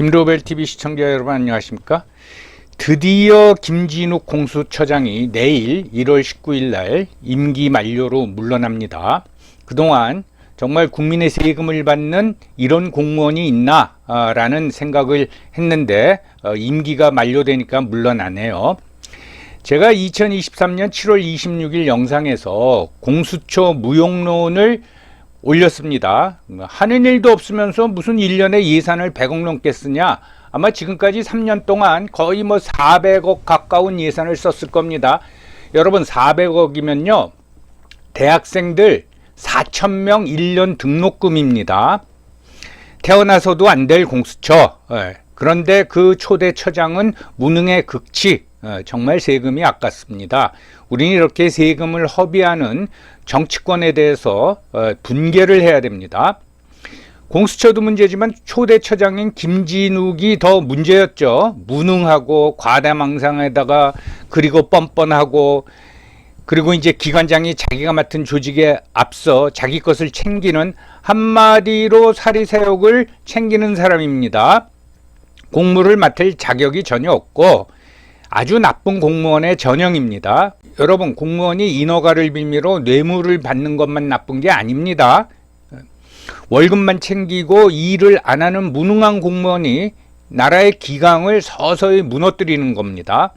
김도벨TV 시청자 여러분 안녕하십니까? 드디어 김진욱 공수처장이 내일 1월 19일 날 임기 만료로 물러납니다. 그동안 정말 국민의 세금을 받는 이런 공무원이 있나 라는 생각을 했는데 임기가 만료되니까 물러나네요. 제가 2023년 7월 26일 영상에서 공수처 무용론을 올렸습니다. 하는 일도 없으면서 무슨 1년에 예산을 100억 넘게 쓰냐. 아마 지금까지 3년 동안 거의 400억 가까운 예산을 썼을 겁니다. 여러분 400억이면요 대학생들 4,000명 1년 등록금입니다. 태어나서도 안 될 공수처. 그런데 그 초대처장은 무능의 극치. 정말 세금이 아깝습니다. 우리는 이렇게 세금을 허비하는 정치권에 대해서 분개를 해야 됩니다. 공수처도 문제지만 초대처장인 김진욱이 더 문제였죠. 무능하고 과다망상에다가 그리고 뻔뻔하고 그리고 이제 기관장이 자기가 맡은 조직에 앞서 자기 것을 챙기는 한마디로 사리사욕을 챙기는 사람입니다. 공무를 맡을 자격이 전혀 없고 아주 나쁜 공무원의 전형입니다. 여러분 공무원이 인허가를 빌미로 뇌물을 받는 것만 나쁜 게 아닙니다. 월급만 챙기고 일을 안 하는 무능한 공무원이 나라의 기강을 서서히 무너뜨리는 겁니다.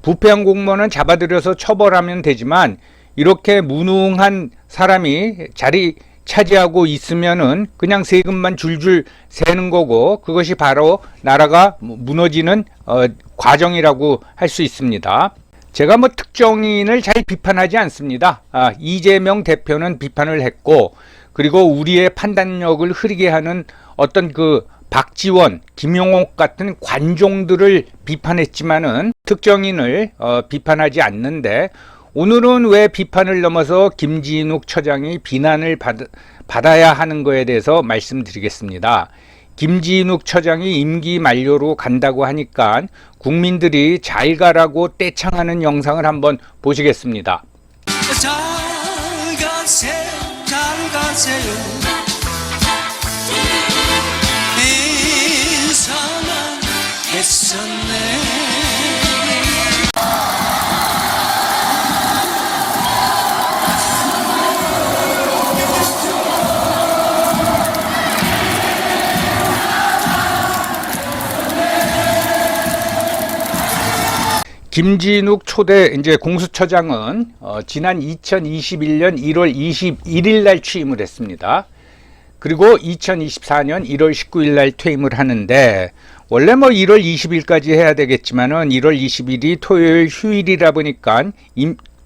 부패한 공무원은 잡아들여서 처벌하면 되지만 이렇게 무능한 사람이 자리 차지하고 있으면은 그냥 세금만 줄줄 새는 거고 그것이 바로 나라가 무너지는 과정이라고 할 수 있습니다. 제가 특정인을 잘 비판하지 않습니다. 이재명 대표는 비판을 했고 그리고 우리의 판단력을 흐리게 하는 어떤 박지원, 김용옥 같은 관종들을 비판했지만은 특정인을 비판하지 않는데 오늘은 왜 비판을 넘어서 김진욱 처장이 비난을 받아야 하는 거에 대해서 말씀드리겠습니다. 김진욱 처장이 임기 만료로 간다고 하니까 국민들이 잘 가라고 떼창하는 영상을 한번 보시겠습니다. 잘 가세요. 인사만 했었네. 김진욱 초대 이제 공수처장은 지난 2021년 1월 21일 날 취임을 했습니다. 그리고 2024년 1월 19일 날 퇴임을 하는데 원래 1월 20일까지 해야 되겠지만은 1월 20일이 토요일 휴일이라 보니까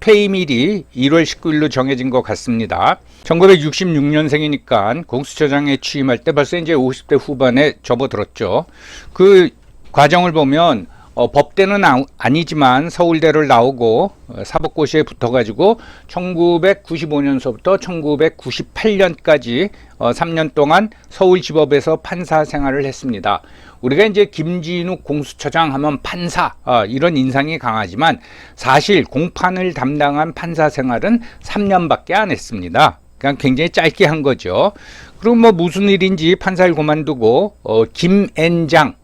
퇴임일이 1월 19일로 정해진 것 같습니다. 1966년생이니까 공수처장에 취임할 때 벌써 이제 50대 후반에 접어들었죠. 그 과정을 보면 법대는 아니지만 서울대를 나오고 사법고시에 붙어가지고 1995년서부터 1998년까지 3년 동안 서울지법에서 판사 생활을 했습니다. 우리가 이제 김진욱 공수처장 하면 판사 이런 인상이 강하지만 사실 공판을 담당한 판사 생활은 3년밖에 안 했습니다. 그냥 굉장히 짧게 한 거죠. 그리고 무슨 일인지 판사를 그만두고 김앤장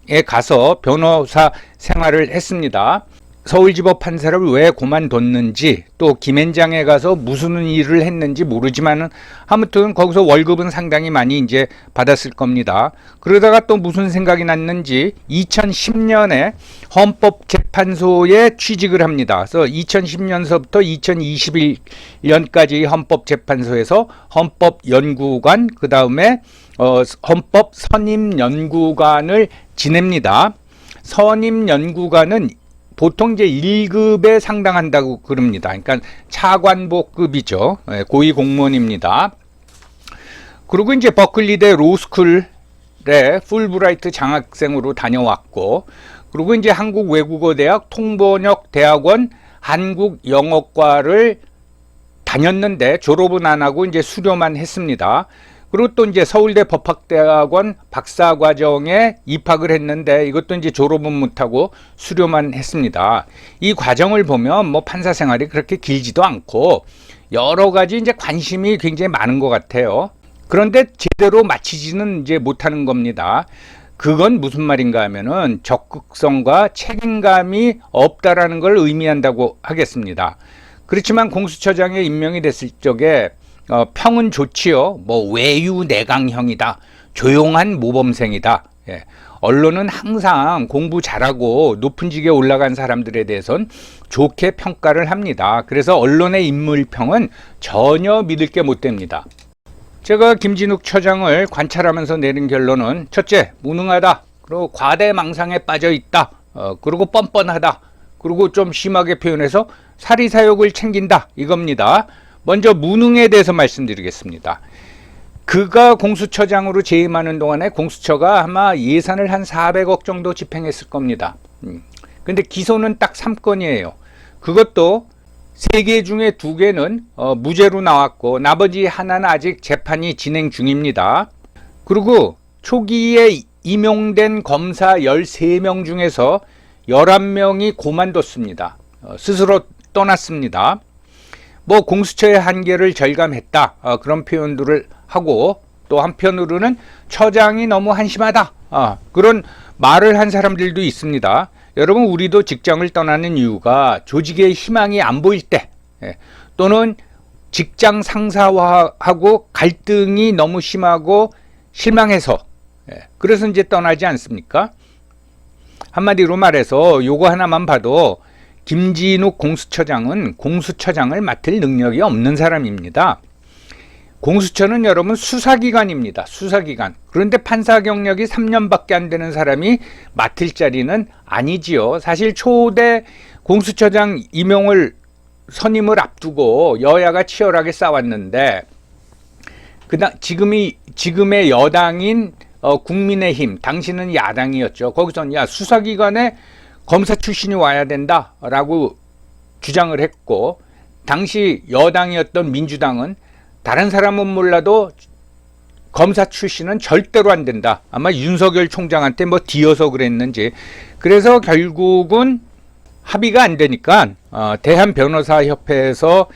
에 가서 변호사 생활을 했습니다. 서울지법 판사를 왜 그만뒀는지 또 김앤장에 가서 무슨 일을 했는지 모르지만은 아무튼 거기서 월급은 상당히 많이 이제 받았을 겁니다. 그러다가 또 무슨 생각이 났는지 2010년에 헌법재판소에 취직을 합니다. 그래서 2010년서부터 2021년까지 헌법재판소에서 헌법연구관 그 다음에 헌법선임연구관을 지냅니다. 선임연구관은 보통 이제 1급에 상당한다고 그럽니다. 그러니까 차관보급이죠. 고위 공무원입니다. 그리고 이제 버클리대 로스쿨에 풀브라이트 장학생으로 다녀왔고, 그리고 이제 한국외국어대학 통번역대학원 한국영어과를 다녔는데 졸업은 안 하고 이제 수료만 했습니다. 그리고 또 이제 서울대 법학대학원 박사과정에 입학을 했는데 이것도 이제 졸업은 못하고 수료만 했습니다. 이 과정을 보면 판사 생활이 그렇게 길지도 않고 여러 가지 이제 관심이 굉장히 많은 것 같아요. 그런데 제대로 마치지는 이제 못하는 겁니다. 그건 무슨 말인가 하면은 적극성과 책임감이 없다라는 걸 의미한다고 하겠습니다. 그렇지만 공수처장에 임명이 됐을 적에 평은 좋지요. 뭐 외유내강형이다. 조용한 모범생이다. 예. 언론은 항상 공부 잘하고 높은 직에 올라간 사람들에 대해서는 좋게 평가를 합니다. 그래서 언론의 인물평은 전혀 믿을 게 못 됩니다. 제가 김진욱 처장을 관찰하면서 내린 결론은 첫째, 무능하다. 그리고 과대망상에 빠져 있다. 그리고 뻔뻔하다. 그리고 좀 심하게 표현해서 사리사욕을 챙긴다. 이겁니다. 먼저 무능에 대해서 말씀드리겠습니다. 그가 공수처장으로 재임하는 동안에 공수처가 아마 예산을 한 400억 정도 집행했을 겁니다. 근데 기소는 딱 3건이에요. 그것도 3개 중에 2개는 무죄로 나왔고 나머지 하나는 아직 재판이 진행 중입니다. 그리고 초기에 임용된 검사 13명 중에서 11명이 고만뒀습니다. 스스로 떠났습니다. 뭐 공수처의 한계를 절감했다. 그런 표현들을 하고 또 한편으로는 처장이 너무 한심하다. 그런 말을 한 사람들도 있습니다. 여러분, 우리도 직장을 떠나는 이유가 조직의 희망이 안 보일 때 또는 직장 상사하고 갈등이 너무 심하고 실망해서 그래서 이제 떠나지 않습니까? 한마디로 말해서 요거 하나만 봐도 김진욱 공수처장은 공수처장을 맡을 능력이 없는 사람입니다. 공수처는 여러분 수사기관입니다. 수사기관. 그런데 판사 경력이 3년밖에 안 되는 사람이 맡을 자리는 아니지요. 사실 초대 공수처장 임용을 선임을 앞두고 여야가 치열하게 싸웠는데 지금의 여당인 국민의힘, 당시는 야당이었죠. 거기서 야, 수사기관에 검사 출신이 와야 된다라고 주장을 했고, 당시 여당이었던 민주당은 다른 사람은 몰라도 검사 출신은 절대로 안 된다. 아마 윤석열 총장한테 뭐 뒤어서 그랬는지. 그래서 결국은 합의가 안 되니까 대한변호사협회에서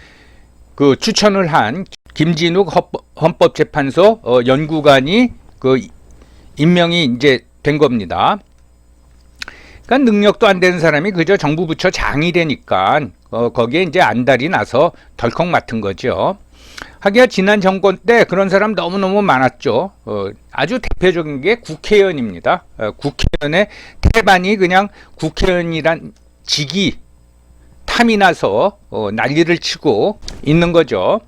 그 추천을 한 김진욱 헌법재판소 연구관이 그 임명이 이제 된 겁니다. 그러니까 능력도 안 되는 사람이 그저 정부 부처 장이 되니까 거기에 이제 안달이 나서 덜컥 맡은 거죠. 하기야 지난 정권 때 그런 사람 너무너무 많았죠. 아주 대표적인 게 국회의원입니다. 국회의원의 태반이 그냥 국회의원이란 직이 탐이 나서 난리를 치고 있는 거죠.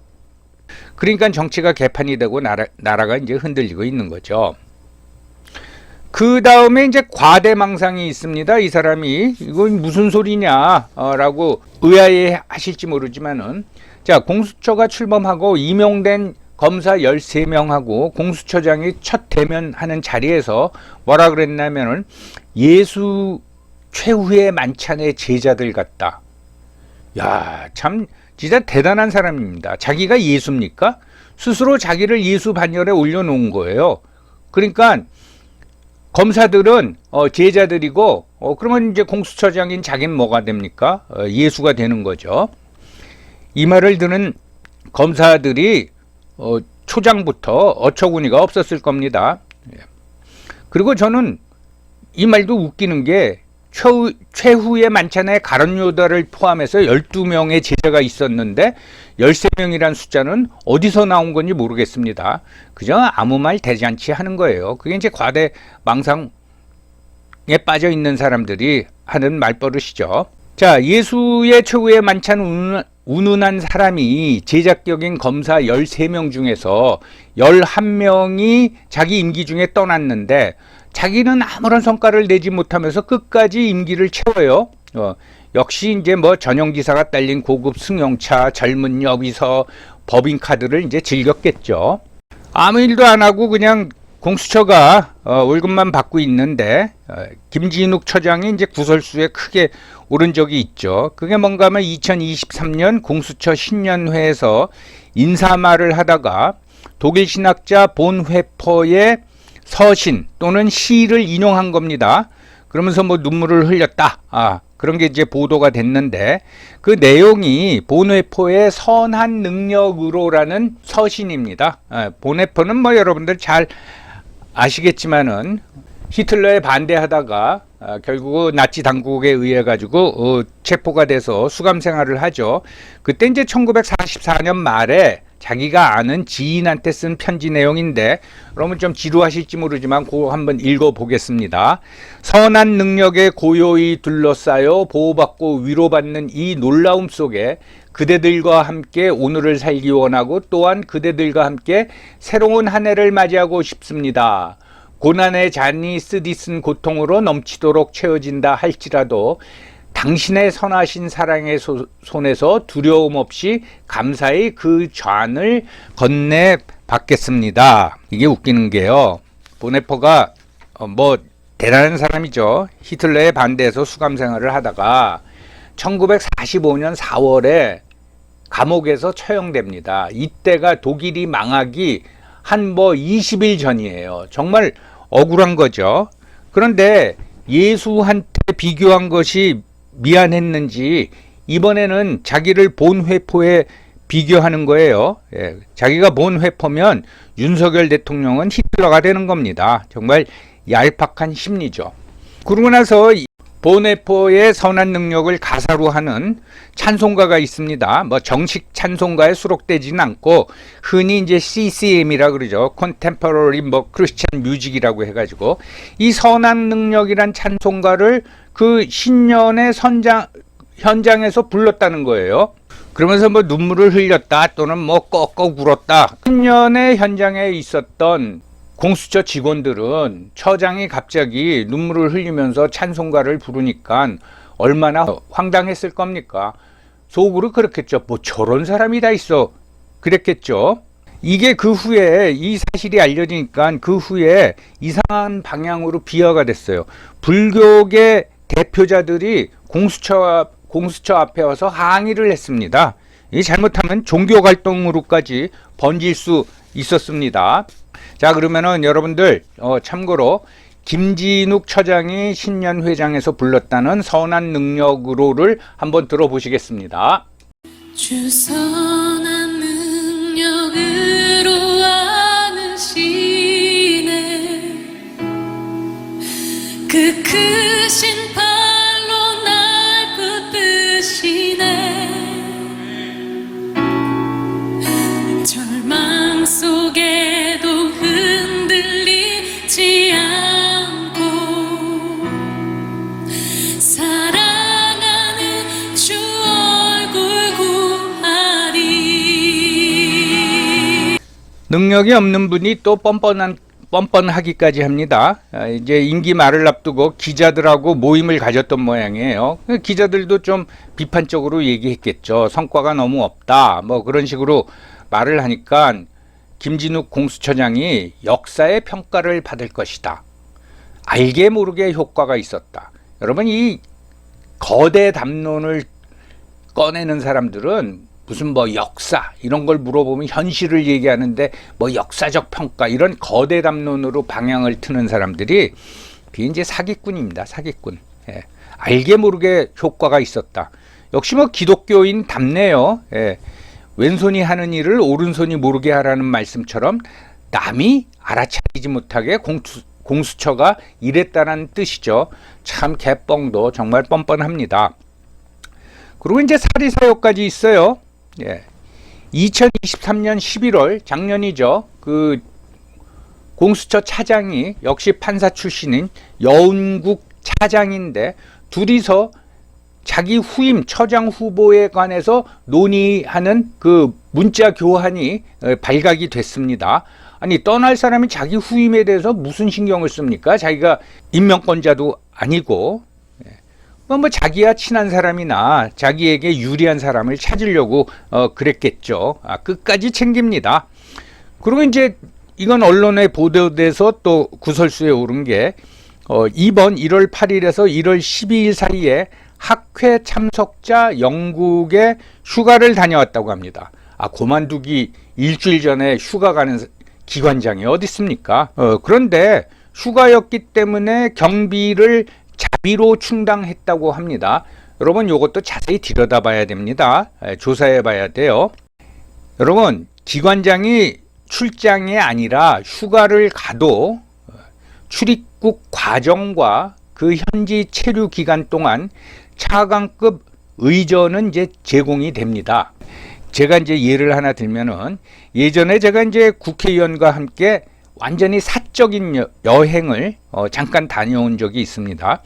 그러니까 정치가 개판이 되고 나라가 이제 흔들리고 있는 거죠. 그 다음에 이제 과대망상이 있습니다. 이 사람이 이건 무슨 소리냐 라고 의아해 하실지 모르지만은, 자, 공수처가 출범하고 임용된 검사 13명하고 공수처장이 첫 대면하는 자리에서 뭐라 그랬냐면은 예수 최후의 만찬의 제자들 같다. 야, 참 진짜 대단한 사람입니다. 자기가 예수입니까? 스스로 자기를 예수 반열에 올려놓은 거예요. 그러니까 검사들은 제자들이고 그러면 이제 공수처장인 자기는 뭐가 됩니까? 예수가 되는 거죠. 이 말을 듣는 검사들이 초장부터 어처구니가 없었을 겁니다. 그리고 저는 이 말도 웃기는 게 최후의 만찬에 가룟 유다를 포함해서 12명의 제자가 있었는데 13명이란 숫자는 어디서 나온 건지 모르겠습니다. 그저 아무 말 대잔치 하는 거예요. 그게 이제 과대 망상에 빠져 있는 사람들이 하는 말버릇이죠. 자, 예수의 최후의 만찬 운운한 사람이 제작격인 검사 13명 중에서 11명이 자기 임기 중에 떠났는데 자기는 아무런 성과를 내지 못하면서 끝까지 임기를 채워요. 역시 이제 뭐 전용기사가 딸린 고급 승용차, 젊은 여비서, 법인카드를 이제 즐겼겠죠. 아무 일도 안 하고 그냥 공수처가 월급만 받고 있는데 김진욱 처장이 이제 구설수에 크게 오른 적이 있죠. 그게 뭔가 하면 2023년 공수처 신년회에서 인사말을 하다가 독일 신학자 본회퍼의 서신 또는 시를 인용한 겁니다. 그러면서 뭐 눈물을 흘렸다. 그런 게 이제 보도가 됐는데 그 내용이 본회퍼의 선한 능력으로라는 서신입니다. 본회퍼는 뭐 여러분들 잘 아시겠지만은 히틀러에 반대하다가 결국 나치 당국에 의해 가지고 체포가 돼서 수감 생활을 하죠. 그때 이제 1944년 말에 자기가 아는 지인한테 쓴 편지 내용인데 여러분 좀 지루하실지 모르지만 그거 한번 읽어 보겠습니다. 선한 능력에 고요히 둘러싸여 보호받고 위로받는 이 놀라움 속에 그대들과 함께 오늘을 살기 원하고 또한 그대들과 함께 새로운 한 해를 맞이하고 싶습니다. 고난의 잔이 쓰디쓴 고통으로 넘치도록 채워진다 할지라도 당신의 선하신 사랑의 손에서 두려움 없이 감사히 그 잔을 건네 받겠습니다. 이게 웃기는 게요. 보네포가 뭐 대단한 사람이죠. 히틀러에 반대해서 수감 생활을 하다가 1945년 4월에 감옥에서 처형됩니다. 이때가 독일이 망하기 한 20일 전이에요. 정말 억울한 거죠. 그런데 예수한테 비교한 것이 미안했는지 이번에는 자기를 본 회포에 비교하는 거예요. 자기가 본 회포면 윤석열 대통령은 히틀러가 되는 겁니다. 정말 얄팍한 심리죠. 그러고 나서 보네포의 선한 능력을 가사로 하는 찬송가가 있습니다. 정식 찬송가에 수록되지는 않고 흔히 이제 CCM이라 그러죠. Contemporary Christian Music이라고 해가지고 이 선한 능력이란 찬송가를 그 신년의 현장에서 불렀다는 거예요. 그러면서 눈물을 흘렸다 또는 꺽꺽 울었다. 신년의 현장에 있었던 공수처 직원들은 처장이 갑자기 눈물을 흘리면서 찬송가를 부르니까 얼마나 황당했을 겁니까? 속으로 그렇겠죠. 저런 사람이 다 있어. 그랬겠죠. 이게 그 후에 이 사실이 알려지니까 그 후에 이상한 방향으로 비화가 됐어요. 불교계 대표자들이 공수처 앞에 와서 항의를 했습니다. 이 잘못하면 종교 활동으로까지 번질 수 있었습니다. 자, 그러면은 여러분들 참고로 김진욱 처장이 신년회장에서 불렀다는 선한 능력으로를 한번 들어보시겠습니다. 주 선한 능력으로 안으시네 그 크신 팔로 날 붙드시네 절망 속에도 흔들리지 않고 사랑하는 주 얼굴 구하리. 능력이 없는 분이 또 뻔뻔하기까지 합니다. 이제 임기 말을 앞두고 기자들하고 모임을 가졌던 모양이에요. 기자들도 좀 비판적으로 얘기했겠죠. 성과가 너무 없다. 그런 식으로 말을 하니까 김진욱 공수처장이 역사의 평가를 받을 것이다. 알게 모르게 효과가 있었다. 여러분, 이 거대 담론을 꺼내는 사람들은 무슨 역사 이런 걸 물어보면 현실을 얘기하는데 역사적 평가 이런 거대 담론으로 방향을 트는 사람들이 그게 이제 사기꾼입니다. 사기꾼. 알게 모르게 효과가 있었다. 역시 기독교인 답네요. 왼손이 하는 일을 오른손이 모르게 하라는 말씀처럼 남이 알아차리지 못하게 공수처가 이랬다는 뜻이죠. 참 개뻥도 정말 뻔뻔합니다. 그리고 이제 사리사욕까지 있어요. 2023년 11월 작년이죠. 그 공수처 차장이 역시 판사 출신인 여운국 차장인데 둘이서 자기 후임 처장 후보에 관해서 논의하는 그 문자 교환이 발각이 됐습니다. 아니, 떠날 사람이 자기 후임에 대해서 무슨 신경을 씁니까? 자기가 임명권자도 아니고 자기와 친한 사람이나 자기에게 유리한 사람을 찾으려고 그랬겠죠. 끝까지 챙깁니다. 그리고 이제 이건 언론에 보도돼서 또 구설수에 오른 게 이번 1월 8일에서 1월 12일 사이에 학회 참석자 영국에 휴가를 다녀왔다고 합니다. 그만두기 일주일 전에 휴가 가는 기관장이 어디 있습니까? 그런데 휴가였기 때문에 경비를 자비로 충당했다고 합니다. 여러분, 이것도 자세히 들여다봐야 됩니다. 조사해 봐야 돼요. 여러분, 기관장이 출장이 아니라 휴가를 가도 출입 입국 과정과 그 현지 체류 기간 동안 차관급 의전은 이제 제공이 됩니다. 제가 이제 예를 하나 들면은 예전에 제가 이제 국회의원과 함께 완전히 사적인 여행을 잠깐 다녀온 적이 있습니다.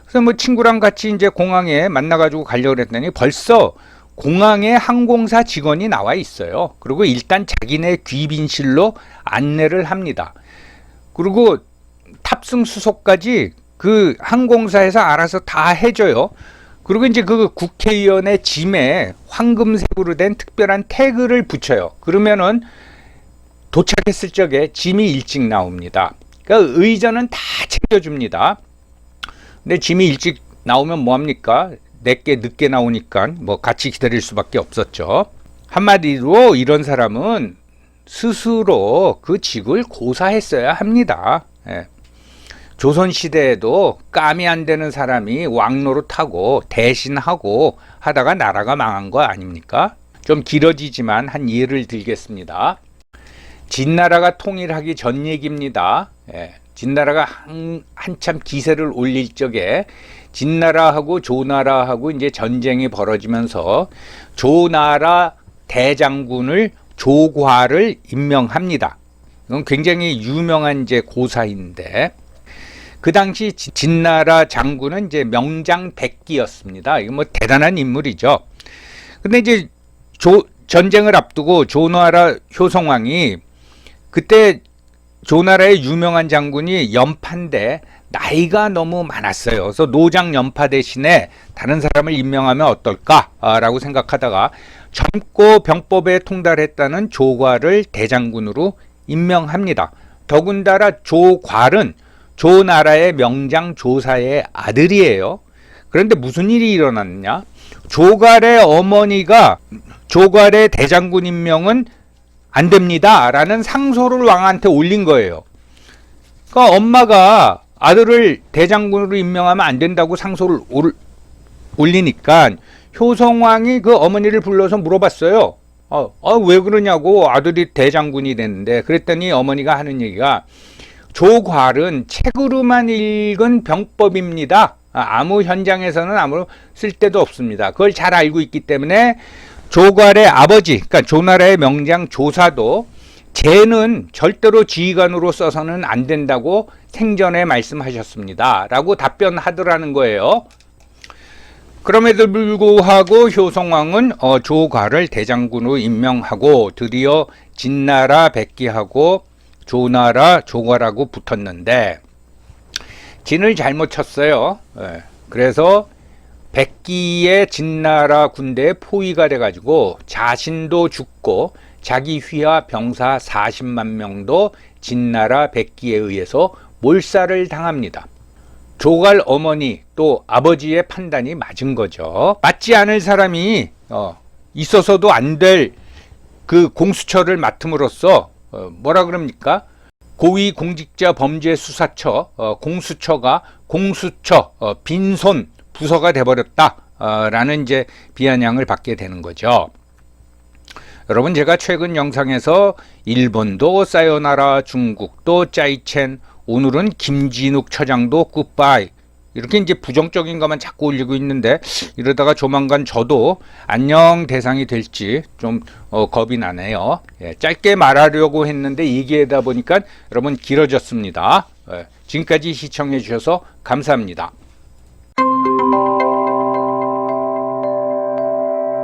그래서 뭐 친구랑 같이 이제 공항에 만나가지고 가려고 했더니 벌써 공항에 항공사 직원이 나와 있어요. 그리고 일단 자기네 귀빈실로 안내를 합니다. 그리고 탑승 수속까지 그 항공사에서 알아서 다 해줘요. 그리고 이제 그 국회의원의 짐에 황금색으로 된 특별한 태그를 붙여요. 그러면은 도착했을 적에 짐이 일찍 나옵니다. 그러니까 의전은 다 챙겨줍니다. 근데 짐이 일찍 나오면 뭐합니까? 내게 늦게 나오니까 뭐 같이 기다릴 수밖에 없었죠. 한마디로 이런 사람은 스스로 그 직을 고사했어야 합니다. 예. 조선시대에도 깜이 안 되는 사람이 왕노릇하고 대신하고 하다가 나라가 망한 거 아닙니까? 좀 길어지지만 한 예를 들겠습니다. 진나라가 통일하기 전 얘기입니다. 예. 진나라가 한참 기세를 올릴 적에 진나라하고 조나라하고 이제 전쟁이 벌어지면서 조나라 대장군을 조과를 임명합니다. 이건 굉장히 유명한 이제 고사인데 그 당시 진나라 장군은 이제 명장 백기였습니다. 이거 뭐 대단한 인물이죠. 근데 이제 전쟁을 앞두고 조나라 효성왕이 그때 조나라의 유명한 장군이 연파인데 나이가 너무 많았어요. 그래서 노장 연파 대신에 다른 사람을 임명하면 어떨까라고 생각하다가 젊고 병법에 통달했다는 조과를 대장군으로 임명합니다. 더군다나 조괄은 조나라의 명장 조사의 아들이에요. 그런데 무슨 일이 일어났냐? 조괄의 어머니가 조괄의 대장군 임명은 안 됩니다 라는 상소를 왕한테 올린 거예요. 그러니까 엄마가 아들을 대장군으로 임명하면 안 된다고 상소를 올리니까 효성왕이 그 어머니를 불러서 물어봤어요. 왜 그러냐고. 아들이 대장군이 됐는데. 그랬더니 어머니가 하는 얘기가 조괄은 책으로만 읽은 병법입니다. 아무 현장에서는 아무 쓸데도 없습니다. 그걸 잘 알고 있기 때문에 조괄의 아버지, 그러니까 조나라의 명장 조사도 쟤는 절대로 지휘관으로 써서는 안 된다고 생전에 말씀하셨습니다. 라고 답변하더라는 거예요. 그럼에도 불구하고 효성왕은 조괄을 대장군으로 임명하고 드디어 진나라 백기하고 조나라 조괄하고 붙었는데 진을 잘못 쳤어요. 그래서 백기의 진나라 군대에 포위가 돼가지고 자신도 죽고 자기 휘하 병사 40만 명도 진나라 백기에 의해서 몰살을 당합니다. 조괄 어머니 또 아버지의 판단이 맞은 거죠. 맞지 않을 사람이 있어서도 안 될 그 공수처를 맡음으로써 뭐라 그럽니까? 고위공직자범죄수사처 공수처가 공수처 빈손 부서가 돼버렸다 라는 이제 비아냥을 받게 되는 거죠. 여러분, 제가 최근 영상에서 일본도 사요나라, 중국도 짜이첸, 오늘은 김진욱 처장도 굿바이 이렇게 이제 부정적인 것만 자꾸 올리고 있는데 이러다가 조만간 저도 안녕 대상이 될지 좀 겁이 나네요. 짧게 말하려고 했는데 얘기하다 보니까 여러분 길어졌습니다. 지금까지 시청해 주셔서 감사합니다.